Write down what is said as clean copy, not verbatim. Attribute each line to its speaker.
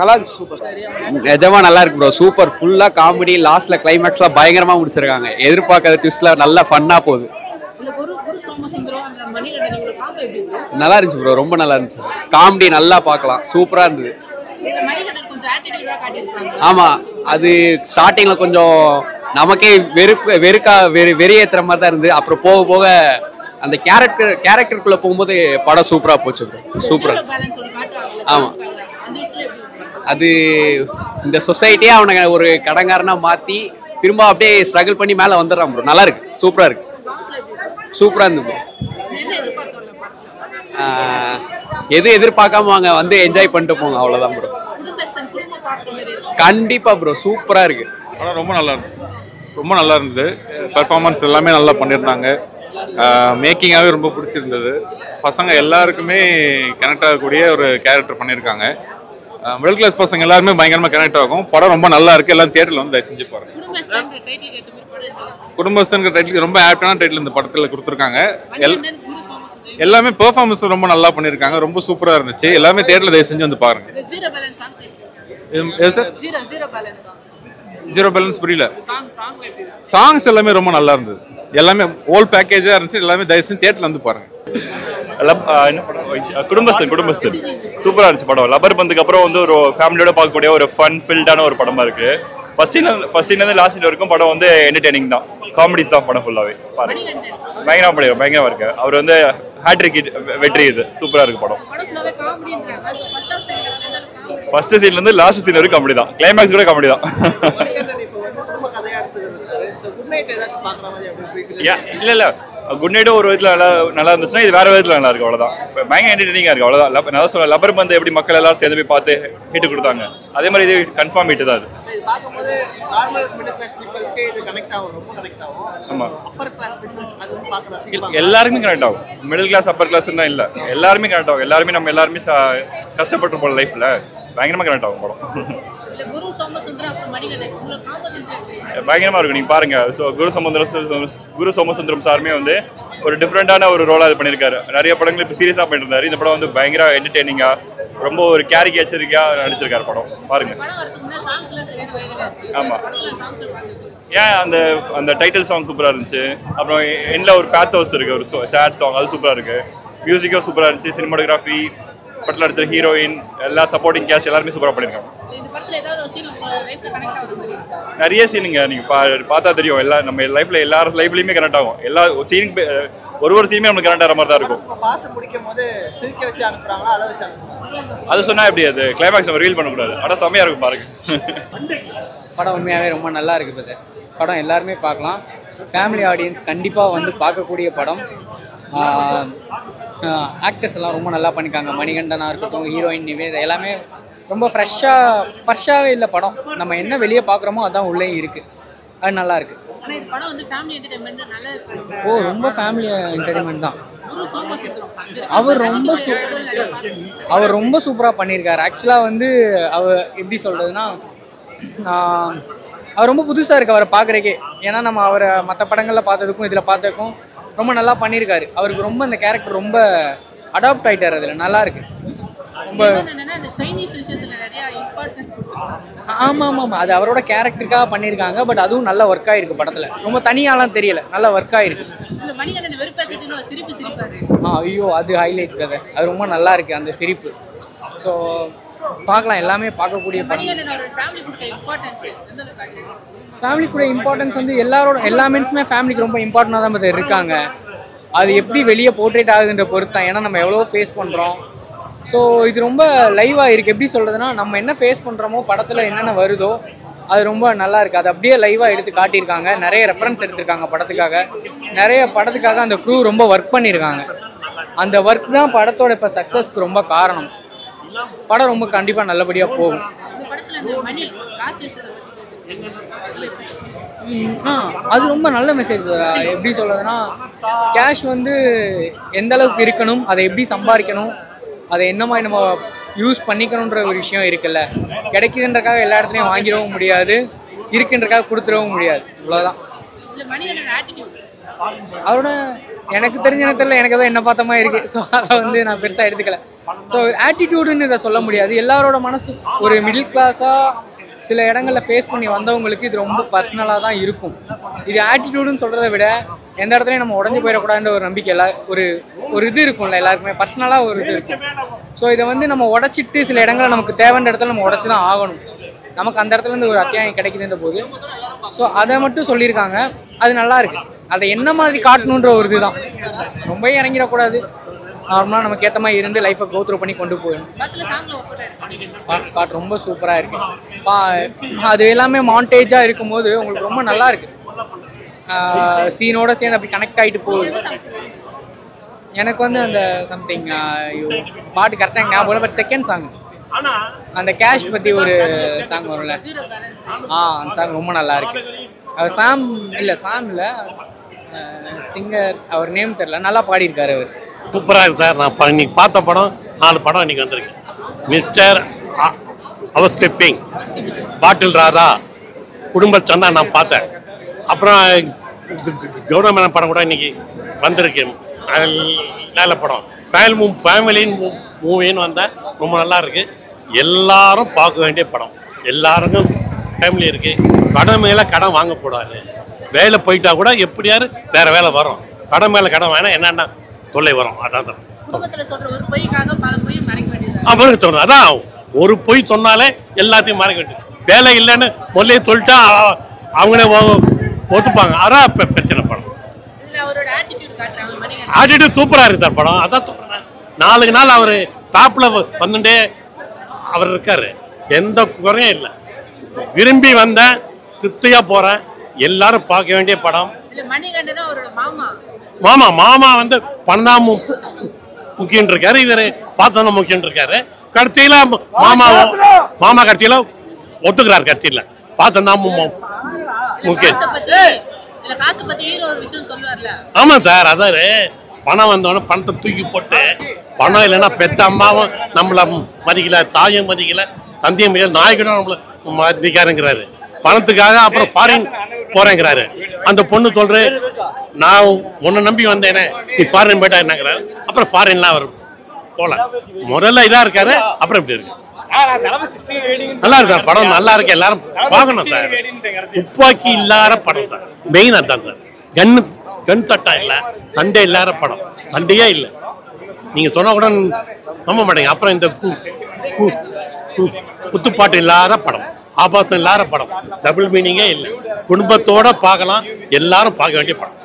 Speaker 1: நல்லா இருந்துச்சு. சூப்பர்.
Speaker 2: நிஜமா நல்லா இருக்கு ப்ரோ. சூப்பர். ஃபுல்லா காமெடி. லாஸ்ட்ல கிளைமேக்ஸ்லாம் பயங்கரமா முடிச்சிருக்காங்க. எதிர்பார்க்காத ட்விஸ்ட்ல நல்லா ஃபன்னா போகுது. நல்லா இருந்துச்சு ப்ரோ. ரொம்ப நல்லா இருந்துச்சு. காமெடி நல்லா பார்க்கலாம். சூப்பரா இருந்தது. ஆமா, அது ஸ்டார்டிங்ல கொஞ்சம் நமக்கே வெறியேற்றுற மாதிரி தான் இருந்தது. அப்புறம் போக போக அந்த கேரக்டருக்குள்ள போகும்போது படம் சூப்பரா போச்சு ப்ரோ. சூப்பரா. ஆமா, அது இந்த சொசைட்டியே அவனை ஒரு கடங்காரனா மாத்தி திரும்ப அப்படியே ஸ்ட்ரகிள் பண்ணி மேல வந்துடுறான் ப்ரோ. நல்லா இருக்கு. சூப்பரா இருக்கு. சூப்பரா இருந்து ப்ரோ. எது எதிர்பார்க்காம வாங்க வந்து என்ஜாய் பண்ணிட்டு போங்க, அவ்வளவுதான் ப்ரோ. கண்டிப்பா ப்ரோ. சூப்பரா இருக்கு.
Speaker 3: படம் ரொம்ப நல்லா இருந்துச்சு. ரொம்ப நல்லா இருந்தது. பெர்ஃபார்மன்ஸ் எல்லாமே நல்லா பண்ணியிருந்தாங்க. மேக்கிங்காகவே ரொம்ப பிடிச்சிருந்தது. பசங்க எல்லாருக்குமே கனெக்ட் ஆகக்கூடிய ஒரு கேரக்டர் பண்ணியிருக்காங்க. மிடில் கிளாஸ் பசங்க எல்லாருமே பயங்கரமாக கனெக்ட் ஆகும். படம் ரொம்ப நல்லா இருக்குது. எல்லாம் தியேட்டரில் வந்து தயவு செஞ்சு பாருங்க. குடும்பஸ்தன்கிற டைட்டில் ரொம்ப ஆப்டான டைட்டில் இந்த படத்தில் கொடுத்துருக்காங்க. எல்லாமே பெர்ஃபார்மன்ஸ் ரொம்ப நல்லா பண்ணியிருக்காங்க. ரொம்ப சூப்பராக இருந்துச்சு. எல்லாமே தியேட்டரில் தயவு செஞ்சு வந்து பாருங்க. ஜீரோ பேலன்ஸ் புரியல. சாங்ஸ் எல்லாமே ரொம்ப நல்லா இருந்தது. எல்லாமே ஹோல் பேக்கேஜா இருந்துச்சு. எல்லாமே தயவு செஞ்சு தியேட்டர்ல வந்து பாருங்க.
Speaker 4: குடும்பஸ்தன் சூப்பரா இருந்துச்சு படம். லப்பர் பந்துக்கு அப்புறம் வந்து ஒரு ஃபேமிலியோட பார்க்கக்கூடிய ஒரு ஃபன் ஃபில்டான ஒரு படமா இருக்கு. ஃபர்ஸ்ட் சீன்ல லாஸ்ட் சீன் வரைக்கும் படம் வந்து என்டர்டெய்னிங் தான். காமெடிஸ் தான் படம் ஃபுல்லாவே. பாருங்க, பயங்கரமா இருக்கு. அவர் வந்து ஹேட்ரிக் வெற்றி. இது சூப்பரா இருக்கு படம். ஃபர்ஸ்ட் சீன்ல இருந்து லாஸ்ட் சீன் வரைக்கும் காமெடி தான். கிளைமேக்ஸ் கூட காமெடி தான். இல்ல குட் நைட்டும் ஒரு விதத்துல நல்லா இருந்துச்சுன்னா இது வேற விதத்துல நல்லா இருக்கு. அவ்வளவுதான். பயங்கர என்டர்டெய்னிங்கா இருக்கு. அவ்வளவுதான். நான் சொல்ல லப்பர் பந்து எப்படி மக்கள் எல்லாரும் சேர்ந்து போய் பார்த்து ஹிட் கொடுத்தாங்க, அதே மாதிரி இது கன்ஃபார்ம் ஹிட் தான். எல்லாருமே கனெக்ட் ஆகும். மிடில் கிளாஸ் அப்பர் கிளாஸ் இல்ல, எல்லாருமே கனெக்ட் ஆகும். எல்லாருமே நம்ம எல்லாருமே கஷ்டப்பட்டு போன லைஃப்ல பயங்கரமா கனெக்ட் ஆகும் படம். பயங்கரமா இருக்கும். நீங்க பாருங்க. குரு சோமசுந்தரம் சாருமே வந்து ஒரு டிஃப்ரெண்டான ஒரு ரோலா இது பண்ணியிருக்காரு. நிறைய படங்கள் இப்போ சீரியஸா பண்ணிட்டு இருந்தாரு. இந்த படம் வந்து பயங்கர என்டர்டெய்னிங்கா ரொம்ப ஒரு கேரிகேச்சரிக்கா நடிச்சிருக்காரு. படம் பாருங்க. ஆமா, ஏன் அந்த அந்த டைட்டில் சாங் சூப்பரா இருந்துச்சு. அப்புறம் எண்ட்ல ஒரு பேத்தோஸ் இருக்கு, ஒரு சேட் சாங், அது சூப்பரா இருக்கு. மியூசிக்கும் சூப்பரா இருந்துச்சு. சினிமாட்டோகிராஃபி, படத்தில் எடுத்த ஹீரோயின், எல்லா சப்போர்ட்டிங் கேஸ்ட் எல்லாருமே சூப்பரா பண்ணிருக்காங்க. நிறைய சீனுங்க நீங்க பார்த்தா தெரியும். எல்லாம் நம்ம லைஃப்ல எல்லாரும் லைஃப்லயுமே கனெக்ட் ஆகும். எல்லா சீனுக்கு ஒரு சீனுமே நமக்கு கனெக்ட் ஆகிற மாதிரி தான் இருக்கும். அது சொன்னா எப்படி? அது கிளைமேக்ஸ் நம்ம ரீல் பண்ணக்கூடாது. ஆனால் செம்மையா இருக்கும் பாருங்க.
Speaker 5: படம் உண்மையாகவே ரொம்ப நல்லா இருக்குது. படம் எல்லாருமே பார்க்கலாம். ஃபேமிலி ஆடியன்ஸ் கண்டிப்பாக வந்து பார்க்கக்கூடிய படம். ஆக்டர்ஸ் எல்லாம் ரொம்ப நல்லா பண்ணியிருக்காங்க. மணிகண்டனாக இருக்கட்டும், ஹீரோயின் நிவேதா, எல்லாமே ரொம்ப ஃப்ரெஷ்ஷாகவே இல்லை படம். நம்ம என்ன வெளியே பார்க்குறோமோ அதுதான் உள்ளே இருக்குது. அது நல்லா இருக்குது. ரொம்ப ஃபேமிலி என்டர்டெயின்மெண்ட் தான். அவர் ரொம்ப சூப்பராக பண்ணியிருக்காரு. ஆக்சுவலாக வந்து அவர் எப்படி சொல்கிறதுனா, அவர் ரொம்ப புதுசாக இருக்குது அவரை பார்க்குறக்கே. ஏன்னா நம்ம அவரை மற்ற படங்களில் பார்த்ததுக்கும் இதில் பார்த்ததுக்கும் ரொம்ப நல்லா பண்ணியிருக்காரு. அவருக்கு ரொம்ப அந்த கேரக்டர் ரொம்ப அடாப்ட் ஆகிட்டார். அதில் நல்லா இருக்கு. ரொம்ப ஆமாம், அது அவரோட கேரக்டருக்காக பண்ணியிருக்காங்க. பட் அதுவும் நல்லா ஒர்க் ஆகிருக்கு படத்தில். ரொம்ப தனியாலாம் தெரியல, நல்லா ஒர்க் ஆகிருக்கு. ஐயோ, அது ஹைலைட் கதை. அது ரொம்ப நல்லா இருக்குது அந்த சிரிப்பு. ஸோ பார்க்கலாம், எல்லாமே பார்க்கக்கூடிய படம். ஃபேமிலி கூட இம்பார்ட்டன்ஸ் வந்து எல்லா மீன்ஸுமே ஃபேமிலிக்கு ரொம்ப இம்பார்ட்டண்டாக தான் இருக்காங்க. அது எப்படி வெளியே போர்ட்ரேட் ஆகுதுன்ற பொறுத்தான். ஏன்னா நம்ம எவ்வளோ ஃபேஸ் பண்ணுறோம். ஸோ இது ரொம்ப லைவாக இருக்குது. எப்படி சொல்கிறதுனா, நம்ம என்ன ஃபேஸ் பண்ணுறோமோ படத்தில் என்னென்ன வருதோ அது ரொம்ப நல்லா இருக்குது. அது அப்படியே லைவாக எடுத்து காட்டியிருக்காங்க. நிறைய ரெஃபரன்ஸ் எடுத்திருக்காங்க படத்துக்காக. அந்த க்ரூ ரொம்ப ஒர்க் பண்ணியிருக்காங்க. அந்த ஒர்க் தான் படத்தோட இப்போ சக்ஸஸ்க்கு ரொம்ப காரணம். படம் ரொம்ப கண்டிப்பாக நல்லபடியாக போகும். அது ரொம்ப நல்ல மெசேஜ். எப்படி சொல்கிறதுனா, கேஷ் வந்து எந்த அளவுக்கு இருக்கணும், அதை எப்படி சம்பாதிக்கணும், அதை என்ன மாதிரி நம்ம யூஸ் பண்ணிக்கணுன்ற ஒரு விஷயம் இருக்குல்ல. கிடைக்குதுன்றக்காக எல்லா இடத்துலையும் வாங்கிடவும் முடியாது, இருக்குன்றக்காக கொடுத்துடவும் முடியாது. இவ்வளோதான். அவரோட எனக்கு தெரிஞ்ச நேரத்தில் எனக்கு தான் என்ன பார்த்த மாதிரி இருக்குது. ஸோ அதை வந்து நான் பெருசாக எடுத்துக்கல. ஸோ ஆட்டிடியூடுன்னு இதை சொல்ல முடியாது. எல்லாரோட மனசு ஒரு மிடில் கிளாஸாக சில இடங்களில் ஃபேஸ் பண்ணி வந்தவங்களுக்கு இது ரொம்ப பர்சனலாக தான் இருக்கும். இது ஆட்டிடியூடுன்னு சொல்கிறத விட எந்த இடத்துலையும் நம்ம உடஞ்சி போயிடக்கூடாதுன்ற ஒரு நம்பிக்கை ஒரு இது இருக்கும்ல, எல்லாருக்குமே பர்சனலாக ஒரு இது இருக்கும். ஸோ இதை வந்து நம்ம உடச்சிட்டு சில இடங்களில் நமக்கு தேவைன்ற இடத்துல நம்ம உடச்சி தான் ஆகணும். நமக்கு அந்த இடத்துலேருந்து ஒரு அத்தியாயம் கிடைக்குதுன்ற போது ஸோ அதை மட்டும் சொல்லியிருக்காங்க. அது நல்லா இருக்குது. அதை என்ன மாதிரி காட்டணுன்ற ஒரு இதுதான். ரொம்ப இறங்கிடக்கூடாது. நார்மலாக நமக்கு ஏற்ற மாதிரி இருந்து லைஃப்பை கோ த்ரூ பண்ணி கொண்டு போயிடணும். பாட்டு ரொம்ப சூப்பராக இருக்குது. அது எல்லாமே மாண்டேஜாக இருக்கும்போது உங்களுக்கு ரொம்ப நல்லா இருக்குது. சீனோட சேர்ந்து அப்படி கனெக்ட் ஆகிட்டு போகுது. எனக்கு வந்து அந்த சம்திங் பாட்டு கரெக்டாக ஞாபகம் இல்லை. பட் செகண்ட் சாங் அந்த கேஷ் பற்றி ஒரு சாங் வரும்ல, அந்த சாங் ரொம்ப நல்லா இருக்கு. அவர் சாம் இல்லை சிங்கர், அவர் நேம் தெரியல, நல்லா பாடியிருக்காரு அவர்.
Speaker 1: சூப்பராக இருக்கு சார். நான் இன்னைக்கு பார்த்த படம் 4 படம் இன்னைக்கு வந்திருக்கு. மிஸ்டர் அவஸ்கிப்பிங், பாட்டில் ராதா, குடும்ப சந்தா நான் பார்த்தேன். அப்புறம் கௌரவமான படம் கூட இன்னைக்கு வந்திருக்கு. நல்ல படம். ஃபேமிலி மூவின்னு வந்தால் ரொம்ப நல்லா இருக்கு. எல்லாரும் பார்க்க வேண்டிய படம். எல்லாருக்கும் ஃபேமிலி இருக்கு. கடன் மேலே கடன் வாங்கக்கூடாது. வேலை போயிட்டா கூட எப்படியாரு வேற வேலை வரும். கடன் மேலே கடன் வேணா என்னென்ன தொல்லை வரும். அதான் அவனுக்கு தோணும். அதான் ஒரு பொய் சொன்னாலே எல்லாத்தையும் மறைக்க வேண்டியது. வேலை இல்லைன்னு முதலே சொல்லிட்டா அவங்களே ஒத்துப்பாங்க. அதான் பிரச்சனை படம். ஆட்டிடியூட் சூப்பராக இருக்கு சார் படம். அதான் 4 நாள் அவர் டாப்ல வந்துட்டே அவர் இருக்காரு. எந்த குறையும் இல்லை. விரும்பி வந்தேன், திருப்தியா போறேன். எல்லாரும் பார்க்க வேண்டிய படம். மாமா வந்து பணம் முக்கியம் இருக்காரு. இவரு பார்த்தோம் முக்கியம் இருக்காரு. கடைசியில மாமா கடைசியில ஒத்துக்கிறாரு. கட்சியில் பார்த்தோம் முக்கியம். ஆமா சார். அதாரு பணம் வந்தோடனே பணத்தை தூக்கி போட்டு, பணம் இல்லைன்னா பெத்த அம்மாவும் நம்மளை மதிக்கல, தாயும் மதிக்கல, தந்தையும் மதிக்கல, நாய்களும் நம்மளை மதிக்காருங்கிறாரு. பணத்துக்காக அப்புறம் ஃபாரின் போறேங்கிறாரு. அந்த பொண்ணு சொல்ற நான் உன்னை நம்பி வந்தேனே, நீ ஃபாரின் போயிட்டா என்னங்கிறாரு. அப்புறம் ஃபாரின்லாம் அவர் போல. முதல்ல இதா இருக்காரு, அப்புறம் இப்படி இருக்கு. நல்லா இருக்கு சார் படம். நல்லா இருக்கு. எல்லாரும் பார்க்கணும் சார். துப்பாக்கி இல்லாத படம் தான் மெயின். அதான் சார். கன் சட்டம் இல்லை, சண்டே இல்லாத படம். சண்டையே இல்லை. நீங்க சொன்னா கூட நம்ப மாட்டீங்க. அப்புறம் இந்த குத்துப்பாட்டு இல்லாத படம், ஆபாசம் இல்லாத படம், டபுள் மீனிங்கே இல்லை. குடும்பத்தோட பார்க்கலாம். எல்லாரும் பார்க்க வேண்டிய படம்.